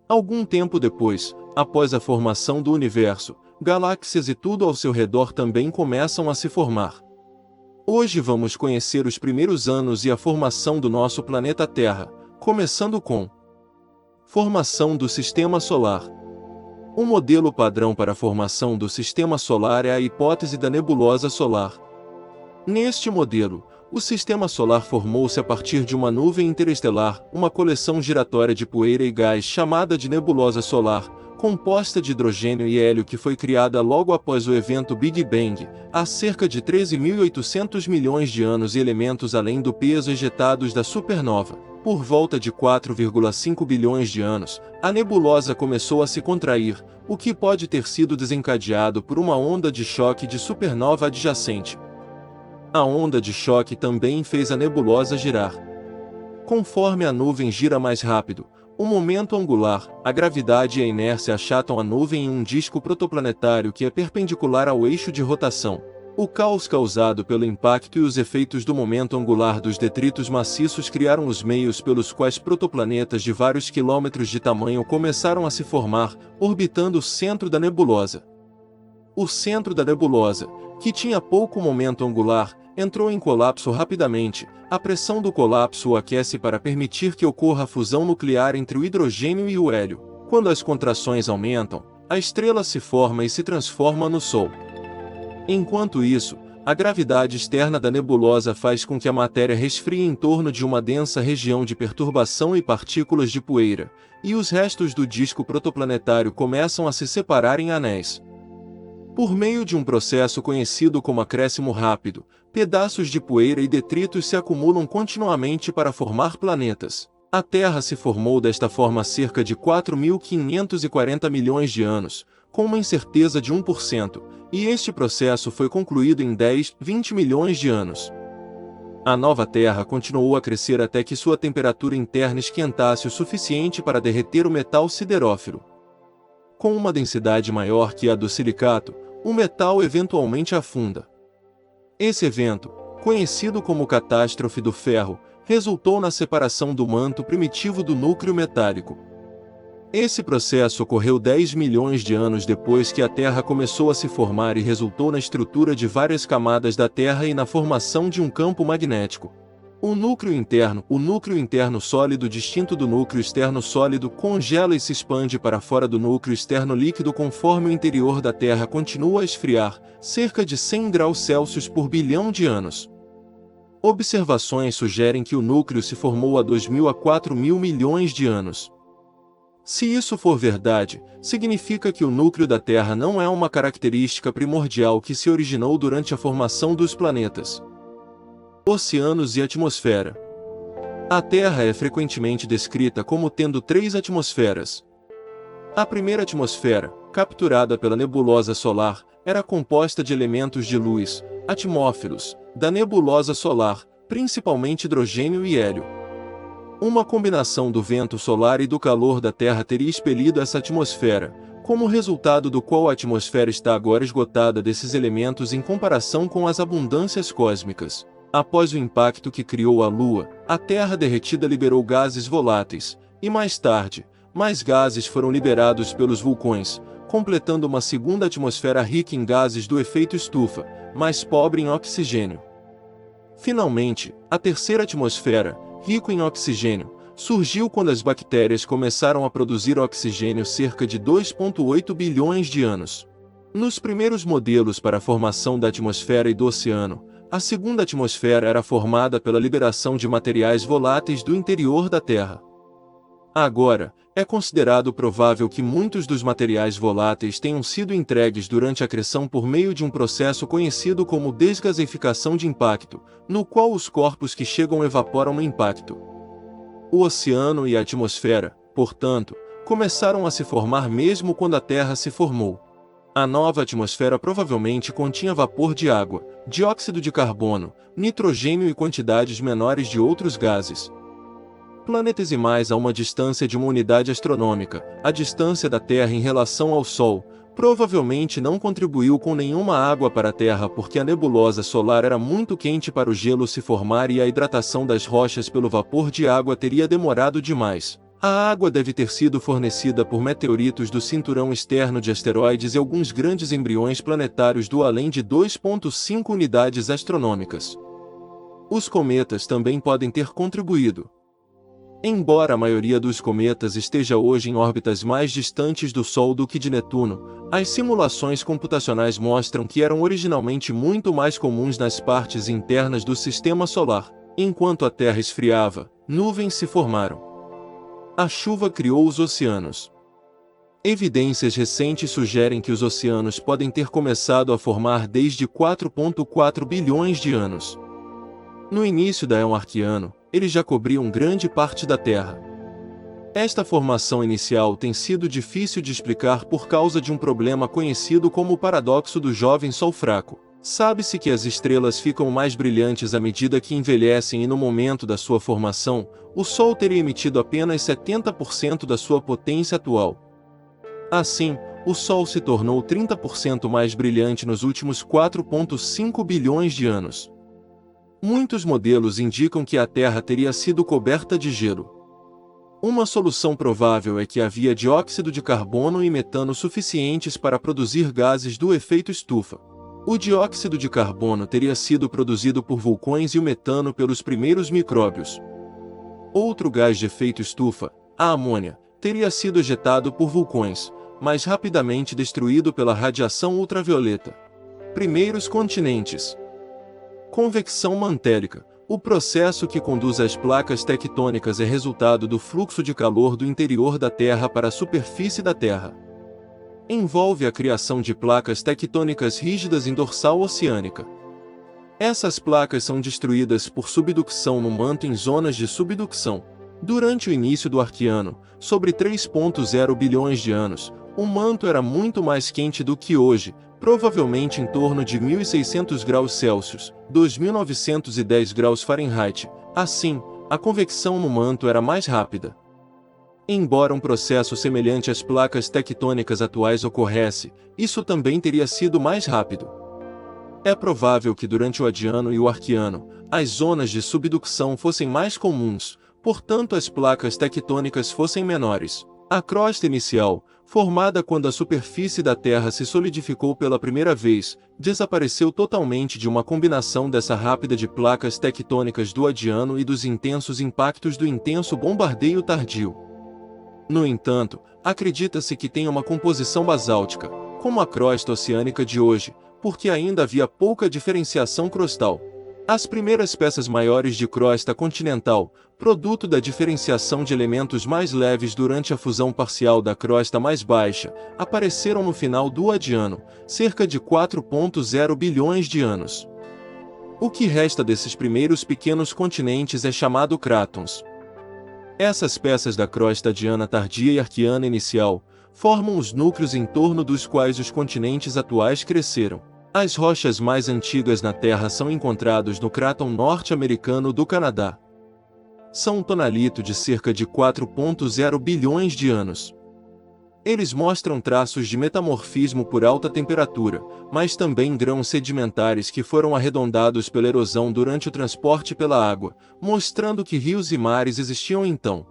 Algum tempo depois, após a formação do universo, galáxias e tudo ao seu redor também começam a se formar. Hoje vamos conhecer os primeiros anos e a formação do nosso planeta Terra, começando com formação do Sistema Solar. O modelo padrão para a formação do Sistema Solar é a hipótese da nebulosa solar. Neste modelo, o Sistema Solar formou-se a partir de uma nuvem interestelar, uma coleção giratória de poeira e gás chamada de nebulosa solar, composta de hidrogênio e hélio que foi criada logo após o evento Big Bang, há cerca de 13.800 milhões de anos e elementos além do peso ejetados da supernova. Por volta de 4,5 bilhões de anos, a nebulosa começou a se contrair, o que pode ter sido desencadeado por uma onda de choque de supernova adjacente. A onda de choque também fez a nebulosa girar. Conforme a nuvem gira mais rápido, o momento angular, a gravidade e a inércia achatam a nuvem em um disco protoplanetário que é perpendicular ao eixo de rotação. O caos causado pelo impacto e os efeitos do momento angular dos detritos maciços criaram os meios pelos quais protoplanetas de vários quilômetros de tamanho começaram a se formar, orbitando o centro da nebulosa. O centro da nebulosa, que tinha pouco momento angular, entrou em colapso rapidamente. A pressão do colapso o aquece para permitir que ocorra a fusão nuclear entre o hidrogênio e o hélio. Quando as contrações aumentam, a estrela se forma e se transforma no Sol. Enquanto isso, a gravidade externa da nebulosa faz com que a matéria resfrie em torno de uma densa região de perturbação e partículas de poeira, e os restos do disco protoplanetário começam a se separar em anéis. Por meio de um processo conhecido como acréscimo rápido, pedaços de poeira e detritos se acumulam continuamente para formar planetas. A Terra se formou desta forma há cerca de 4.540 milhões de anos, com uma incerteza de 1%, e este processo foi concluído em 10, 20 milhões de anos. A nova Terra continuou a crescer até que sua temperatura interna esquentasse o suficiente para derreter o metal siderófilo. Com uma densidade maior que a do silicato, o metal eventualmente afunda. Esse evento, conhecido como catástrofe do ferro, resultou na separação do manto primitivo do núcleo metálico. Esse processo ocorreu 10 milhões de anos depois que a Terra começou a se formar e resultou na estrutura de várias camadas da Terra e na formação de um campo magnético. O núcleo interno sólido distinto do núcleo externo sólido congela e se expande para fora do núcleo externo líquido conforme o interior da Terra continua a esfriar, cerca de 100 graus Celsius por bilhão de anos. Observações sugerem que o núcleo se formou há 2.000 a 4.000 milhões de anos. Se isso for verdade, significa que o núcleo da Terra não é uma característica primordial que se originou durante a formação dos planetas. Oceanos e atmosfera. A Terra é frequentemente descrita como tendo 3 atmosferas. A primeira atmosfera, capturada pela nebulosa solar, era composta de elementos de luz, atmóferos, da nebulosa solar, principalmente hidrogênio e hélio. Uma combinação do vento solar e do calor da Terra teria expelido essa atmosfera, como resultado do qual a atmosfera está agora esgotada desses elementos em comparação com as abundâncias cósmicas. Após o impacto que criou a Lua, a Terra derretida liberou gases voláteis, e mais tarde, mais gases foram liberados pelos vulcões, completando uma segunda atmosfera rica em gases do efeito estufa, mas pobre em oxigênio. Finalmente, a terceira atmosfera, rica em oxigênio, surgiu quando as bactérias começaram a produzir oxigênio cerca de 2,8 bilhões de anos. Nos primeiros modelos para a formação da atmosfera e do oceano, a segunda atmosfera era formada pela liberação de materiais voláteis do interior da Terra. Agora, é considerado provável que muitos dos materiais voláteis tenham sido entregues durante a acreção por meio de um processo conhecido como desgaseificação de impacto, no qual os corpos que chegam evaporam no impacto. O oceano e a atmosfera, portanto, começaram a se formar mesmo quando a Terra se formou. A nova atmosfera provavelmente continha vapor de água, dióxido de carbono, nitrogênio e quantidades menores de outros gases. Planetesimais a uma distância de uma unidade astronômica, a distância da Terra em relação ao Sol, provavelmente não contribuiu com nenhuma água para a Terra porque a nebulosa solar era muito quente para o gelo se formar e a hidratação das rochas pelo vapor de água teria demorado demais. A água deve ter sido fornecida por meteoritos do cinturão externo de asteroides e alguns grandes embriões planetários do além de 2,5 unidades astronômicas. Os cometas também podem ter contribuído. Embora a maioria dos cometas esteja hoje em órbitas mais distantes do Sol do que de Netuno, as simulações computacionais mostram que eram originalmente muito mais comuns nas partes internas do Sistema Solar. Enquanto a Terra esfriava, nuvens se formaram. A chuva criou os oceanos. Evidências recentes sugerem que os oceanos podem ter começado a formar desde 4,4 bilhões de anos. No início da Era Arqueano, eles já cobriam grande parte da Terra. Esta formação inicial tem sido difícil de explicar por causa de um problema conhecido como o paradoxo do jovem Sol fraco. Sabe-se que as estrelas ficam mais brilhantes à medida que envelhecem e no momento da sua formação, o Sol teria emitido apenas 70% da sua potência atual. Assim, o Sol se tornou 30% mais brilhante nos últimos 4,5 bilhões de anos. Muitos modelos indicam que a Terra teria sido coberta de gelo. Uma solução provável é que havia dióxido de carbono e metano suficientes para produzir gases do efeito estufa. O dióxido de carbono teria sido produzido por vulcões e o metano pelos primeiros micróbios. Outro gás de efeito estufa, a amônia, teria sido ejetado por vulcões, mas rapidamente destruído pela radiação ultravioleta. Primeiros continentes. Convecção mantélica. O processo que conduz às placas tectônicas é resultado do fluxo de calor do interior da Terra para a superfície da Terra. Envolve a criação de placas tectônicas rígidas em dorsal oceânica. Essas placas são destruídas por subducção no manto em zonas de subducção. Durante o início do Arqueano, sobre 3,0 bilhões de anos, o manto era muito mais quente do que hoje, provavelmente em torno de 1.600 graus Celsius, 2.910 graus Fahrenheit. Assim, a convecção no manto era mais rápida. Embora um processo semelhante às placas tectônicas atuais ocorresse, isso também teria sido mais rápido. É provável que durante o Adiano e o Arqueano, as zonas de subducção fossem mais comuns, portanto as placas tectônicas fossem menores. A crosta inicial, formada quando a superfície da Terra se solidificou pela primeira vez, desapareceu totalmente de uma combinação dessa rápida de placas tectônicas do Adiano e dos intensos impactos do intenso bombardeio tardio. No entanto, acredita-se que tem uma composição basáltica, como a crosta oceânica de hoje, porque ainda havia pouca diferenciação crostal. As primeiras peças maiores de crosta continental, produto da diferenciação de elementos mais leves durante a fusão parcial da crosta mais baixa, apareceram no final do Adiano, cerca de 4,0 bilhões de anos. O que resta desses primeiros pequenos continentes é chamado crátons. Essas peças da crosta adiana tardia e arqueana inicial formam os núcleos em torno dos quais os continentes atuais cresceram. As rochas mais antigas na Terra são encontradas no cráton norte-americano do Canadá. São um tonalito de cerca de 4,0 bilhões de anos. Eles mostram traços de metamorfismo por alta temperatura, mas também grãos sedimentares que foram arredondados pela erosão durante o transporte pela água, mostrando que rios e mares existiam então.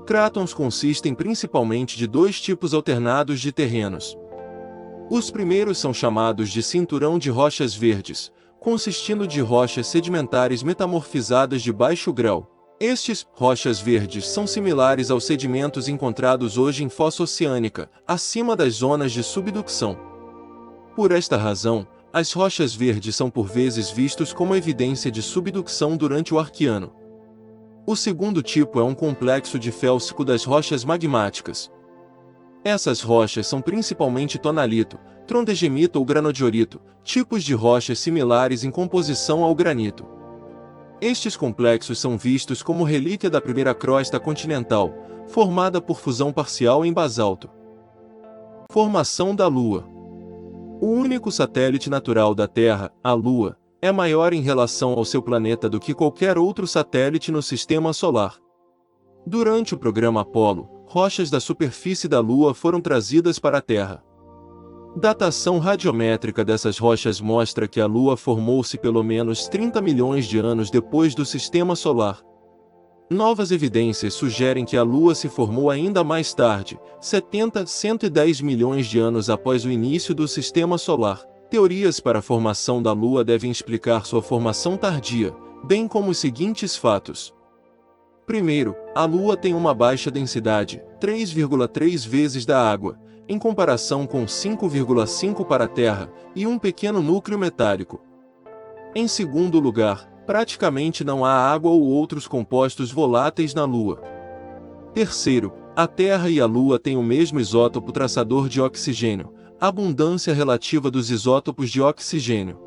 Crátons consistem principalmente de dois tipos alternados de terrenos. Os primeiros são chamados de cinturão de rochas verdes, consistindo de rochas sedimentares metamorfizadas de baixo grau. Estes rochas verdes são similares aos sedimentos encontrados hoje em fossa oceânica, acima das zonas de subducção. Por esta razão, as rochas verdes são por vezes vistos como evidência de subducção durante o Arqueano. O segundo tipo é um complexo de félsico das rochas magmáticas. Essas rochas são principalmente tonalito, trondhegemito ou granodiorito, tipos de rochas similares em composição ao granito. Estes complexos são vistos como relíquia da primeira crosta continental, formada por fusão parcial em basalto. Formação da Lua. O único satélite natural da Terra, a Lua, é maior em relação ao seu planeta do que qualquer outro satélite no Sistema Solar. Durante o programa Apollo, rochas da superfície da Lua foram trazidas para a Terra. Datação radiométrica dessas rochas mostra que a Lua formou-se pelo menos 30 milhões de anos depois do Sistema Solar. Novas evidências sugerem que a Lua se formou ainda mais tarde, 70 a 110 milhões de anos após o início do Sistema Solar. Teorias para a formação da Lua devem explicar sua formação tardia, bem como os seguintes fatos. Primeiro, a Lua tem uma baixa densidade, 3,3 vezes da água, em comparação com 5,5 para a Terra, e um pequeno núcleo metálico. Em segundo lugar, praticamente não há água ou outros compostos voláteis na Lua. Terceiro, a Terra e a Lua têm o mesmo isótopo traçador de oxigênio, abundância relativa dos isótopos de oxigênio.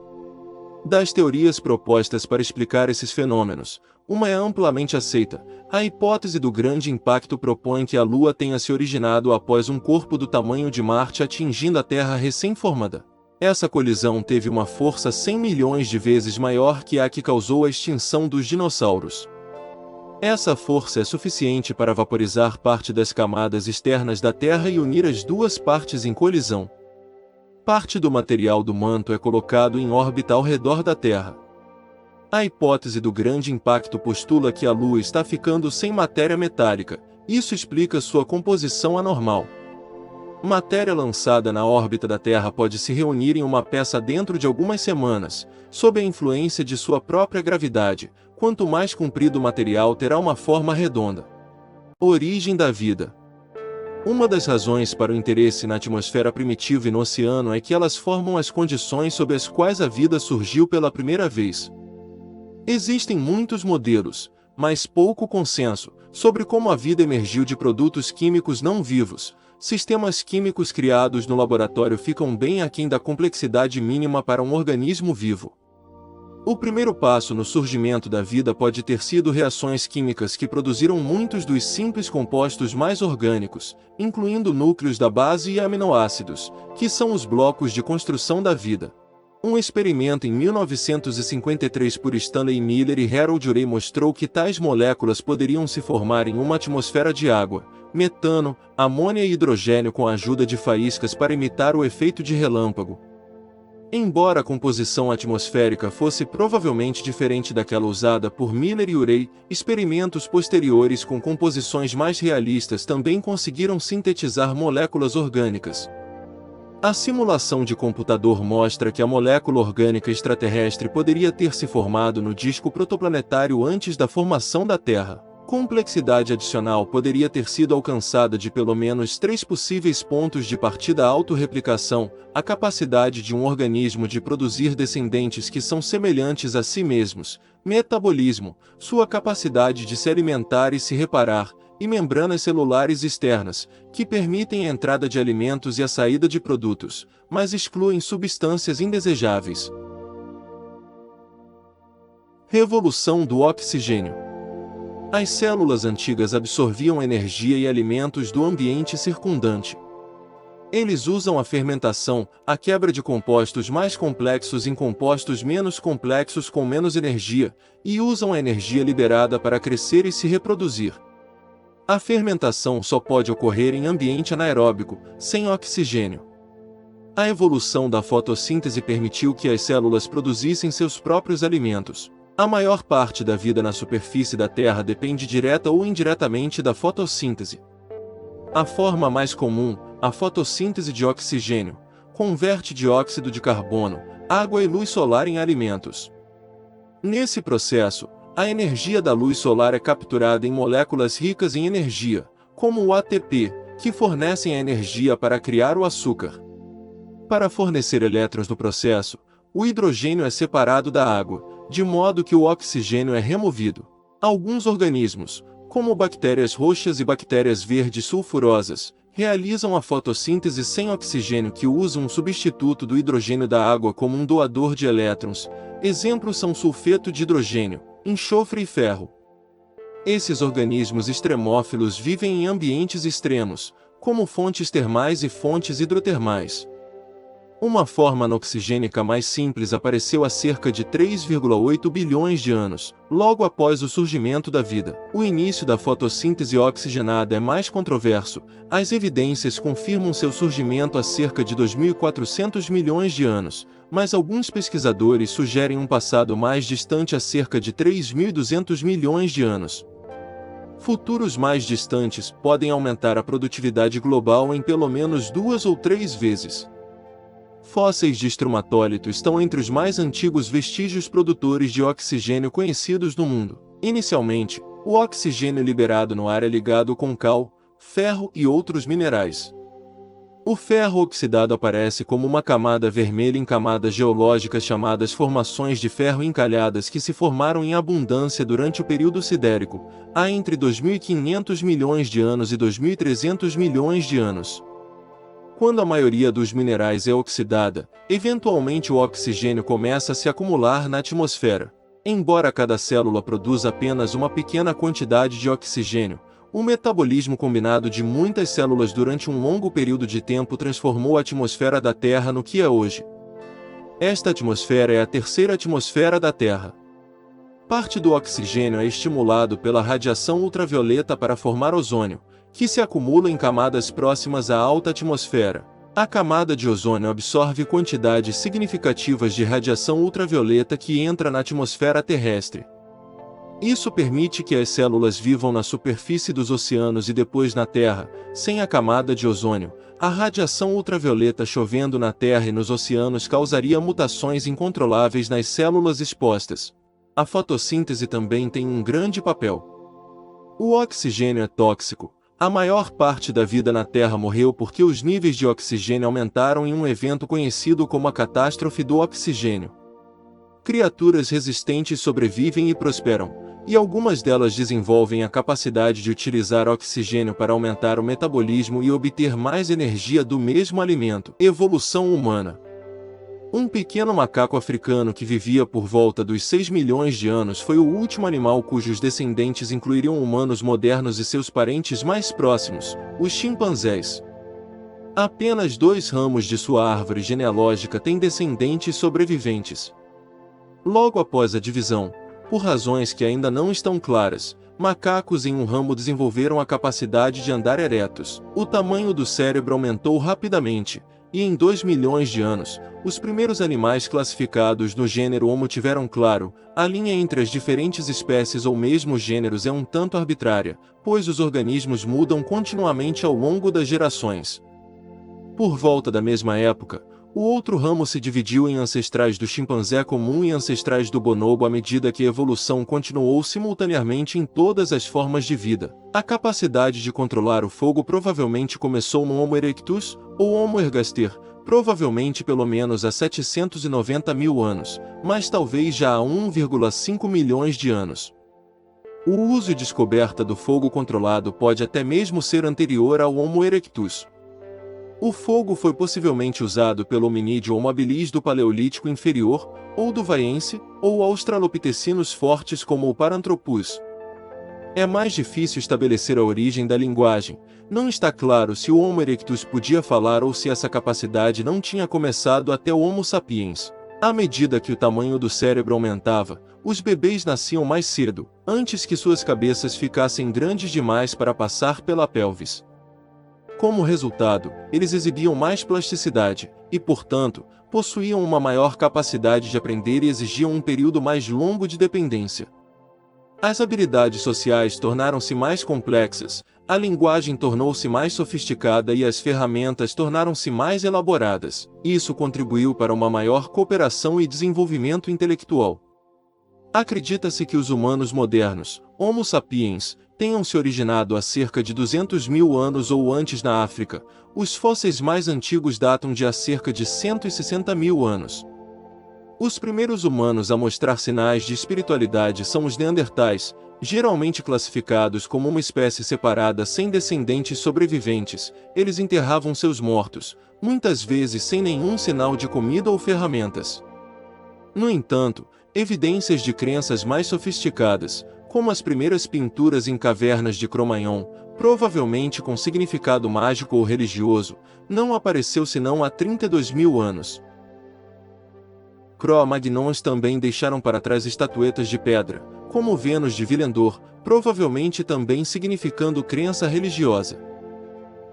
Das teorias propostas para explicar esses fenômenos, uma é amplamente aceita. A hipótese do grande impacto propõe que a Lua tenha se originado após um corpo do tamanho de Marte atingindo a Terra recém-formada. Essa colisão teve uma força 100 milhões de vezes maior que a que causou a extinção dos dinossauros. Essa força é suficiente para vaporizar parte das camadas externas da Terra e unir as duas partes em colisão. Parte do material do manto é colocado em órbita ao redor da Terra. A hipótese do grande impacto postula que a Lua está ficando sem matéria metálica. Isso explica sua composição anormal. Matéria lançada na órbita da Terra pode se reunir em uma peça dentro de algumas semanas, sob a influência de sua própria gravidade. Quanto mais comprido o material, terá uma forma redonda. Origem da vida. Uma das razões para o interesse na atmosfera primitiva e no oceano é que elas formam as condições sob as quais a vida surgiu pela primeira vez. Existem muitos modelos, mas pouco consenso, sobre como a vida emergiu de produtos químicos não vivos. Sistemas químicos criados no laboratório ficam bem aquém da complexidade mínima para um organismo vivo. O primeiro passo no surgimento da vida pode ter sido reações químicas que produziram muitos dos simples compostos mais orgânicos, incluindo núcleos da base e aminoácidos, que são os blocos de construção da vida. Um experimento em 1953 por Stanley Miller e Harold Urey mostrou que tais moléculas poderiam se formar em uma atmosfera de água, metano, amônia e hidrogênio com a ajuda de faíscas para imitar o efeito de relâmpago. Embora a composição atmosférica fosse provavelmente diferente daquela usada por Miller e Urey, experimentos posteriores com composições mais realistas também conseguiram sintetizar moléculas orgânicas. A simulação de computador mostra que a molécula orgânica extraterrestre poderia ter se formado no disco protoplanetário antes da formação da Terra. Complexidade adicional poderia ter sido alcançada de pelo menos 3 possíveis pontos de partida: autorreplicação, a capacidade de um organismo de produzir descendentes que são semelhantes a si mesmos, metabolismo, sua capacidade de se alimentar e se reparar, e membranas celulares externas, que permitem a entrada de alimentos e a saída de produtos, mas excluem substâncias indesejáveis. Revolução do oxigênio. As células antigas absorviam energia e alimentos do ambiente circundante. Eles usam a fermentação, a quebra de compostos mais complexos em compostos menos complexos com menos energia, e usam a energia liberada para crescer e se reproduzir. A fermentação só pode ocorrer em ambiente anaeróbico, sem oxigênio. A evolução da fotossíntese permitiu que as células produzissem seus próprios alimentos. A maior parte da vida na superfície da Terra depende direta ou indiretamente da fotossíntese. A forma mais comum, a fotossíntese de oxigênio, converte dióxido de carbono, água e luz solar em alimentos. Nesse processo, a energia da luz solar é capturada em moléculas ricas em energia, como o ATP, que fornecem a energia para criar o açúcar. Para fornecer elétrons no processo, o hidrogênio é separado da água, de modo que o oxigênio é removido. Alguns organismos, como bactérias roxas e bactérias verdes sulfurosas, realizam a fotossíntese sem oxigênio, que usa um substituto do hidrogênio da água como um doador de elétrons. Exemplos são sulfeto de hidrogênio, enxofre e ferro. Esses organismos extremófilos vivem em ambientes extremos, como fontes termais e fontes hidrotermais. Uma forma anoxigênica mais simples apareceu há cerca de 3,8 bilhões de anos, logo após o surgimento da vida. O início da fotossíntese oxigenada é mais controverso. As evidências confirmam seu surgimento há cerca de 2.400 milhões de anos, mas alguns pesquisadores sugerem um passado mais distante, há cerca de 3.200 milhões de anos. Futuros mais distantes podem aumentar a produtividade global em pelo menos 2 ou 3 vezes. Fósseis de estromatólito estão entre os mais antigos vestígios produtores de oxigênio conhecidos no mundo. Inicialmente, o oxigênio liberado no ar é ligado com cal, ferro e outros minerais. O ferro oxidado aparece como uma camada vermelha em camadas geológicas chamadas formações de ferro encalhadas que se formaram em abundância durante o período sidérico, há entre 2.500 milhões de anos e 2.300 milhões de anos. Quando a maioria dos minerais é oxidada, eventualmente o oxigênio começa a se acumular na atmosfera. Embora cada célula produza apenas uma pequena quantidade de oxigênio, o metabolismo combinado de muitas células durante um longo período de tempo transformou a atmosfera da Terra no que é hoje. Esta atmosfera é a terceira atmosfera da Terra. Parte do oxigênio é estimulado pela radiação ultravioleta para formar ozônio, que se acumula em camadas próximas à alta atmosfera. A camada de ozônio absorve quantidades significativas de radiação ultravioleta que entra na atmosfera terrestre. Isso permite que as células vivam na superfície dos oceanos e depois na Terra, sem a camada de ozônio. A radiação ultravioleta chovendo na Terra e nos oceanos causaria mutações incontroláveis nas células expostas. A fotossíntese também tem um grande papel. O oxigênio é tóxico. A maior parte da vida na Terra morreu porque os níveis de oxigênio aumentaram em um evento conhecido como a catástrofe do oxigênio. Criaturas resistentes sobrevivem e prosperam, e algumas delas desenvolvem a capacidade de utilizar oxigênio para aumentar o metabolismo e obter mais energia do mesmo alimento. Evolução humana. Um pequeno macaco africano que vivia por volta dos 6 milhões de anos foi o último animal cujos descendentes incluiriam humanos modernos e seus parentes mais próximos, os chimpanzés. Apenas 2 ramos de sua árvore genealógica têm descendentes sobreviventes. Logo após a divisão, por razões que ainda não estão claras, macacos em um ramo desenvolveram a capacidade de andar eretos. O tamanho do cérebro aumentou rapidamente, e em 2 milhões de anos, os primeiros animais classificados no gênero Homo tiveram claro, a linha entre as diferentes espécies ou mesmo gêneros é um tanto arbitrária, pois os organismos mudam continuamente ao longo das gerações. Por volta da mesma época, o outro ramo se dividiu em ancestrais do chimpanzé comum e ancestrais do bonobo à medida que a evolução continuou simultaneamente em todas as formas de vida. A capacidade de controlar o fogo provavelmente começou no Homo erectus, ou Homo ergaster, provavelmente pelo menos há 790 mil anos, mas talvez já há 1,5 milhões de anos. O uso e descoberta do fogo controlado pode até mesmo ser anterior ao Homo erectus. O fogo foi possivelmente usado pelo hominídeo Homo habilis do Paleolítico Inferior, ou do Vaiense, ou australopitecinos fortes como o Paranthropus. É mais difícil estabelecer a origem da linguagem. Não está claro se o Homo erectus podia falar ou se essa capacidade não tinha começado até o Homo sapiens. À medida que o tamanho do cérebro aumentava, os bebês nasciam mais cedo, antes que suas cabeças ficassem grandes demais para passar pela pelvis. Como resultado, eles exibiam mais plasticidade, e, portanto, possuíam uma maior capacidade de aprender e exigiam um período mais longo de dependência. As habilidades sociais tornaram-se mais complexas, a linguagem tornou-se mais sofisticada e as ferramentas tornaram-se mais elaboradas. Isso contribuiu para uma maior cooperação e desenvolvimento intelectual. Acredita-se que os humanos modernos, Homo sapiens, tenham se originado há cerca de 200 mil anos ou antes na África. Os fósseis mais antigos datam de há cerca de 160 mil anos. Os primeiros humanos a mostrar sinais de espiritualidade são os neandertais, geralmente classificados como uma espécie separada sem descendentes sobreviventes. Eles enterravam seus mortos, muitas vezes sem nenhum sinal de comida ou ferramentas. No entanto, evidências de crenças mais sofisticadas, como as primeiras pinturas em cavernas de Cro-Magnon, provavelmente com significado mágico ou religioso, não apareceu senão há 32 mil anos. Cro-Magnons também deixaram para trás estatuetas de pedra, como Vênus de Willendorf, provavelmente também significando crença religiosa.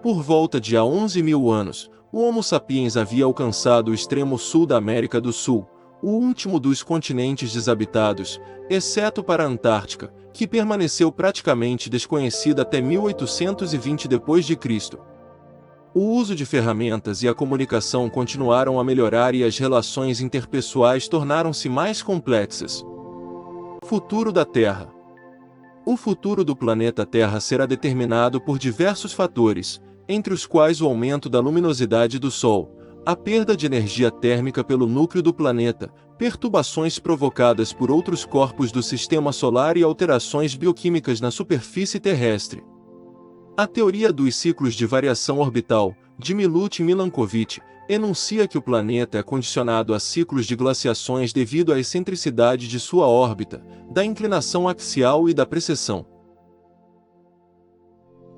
Por volta de há 11 mil anos, o Homo sapiens havia alcançado o extremo sul da América do Sul. o último dos continentes desabitados, exceto para a Antártica, que permaneceu praticamente desconhecida até 1820 d.C. O uso de ferramentas e a comunicação continuaram a melhorar e as relações interpessoais tornaram-se mais complexas. Futuro da Terra. O futuro do planeta Terra será determinado por diversos fatores, entre os quais o aumento da luminosidade do Sol, a perda de energia térmica pelo núcleo do planeta, perturbações provocadas por outros corpos do sistema solar e alterações bioquímicas na superfície terrestre. A teoria dos ciclos de variação orbital, de Milutin e Milankovitch, enuncia que o planeta é condicionado a ciclos de glaciações devido à excentricidade de sua órbita, da inclinação axial e da precessão.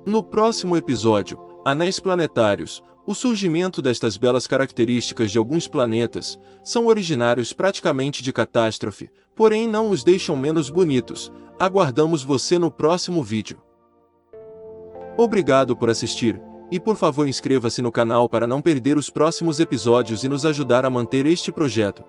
No próximo episódio, Anéis Planetários, o surgimento destas belas características de alguns planetas são originários praticamente de catástrofe, porém não os deixam menos bonitos. Aguardamos você no próximo vídeo. Obrigado por assistir, e por favor inscreva-se no canal para não perder os próximos episódios e nos ajudar a manter este projeto.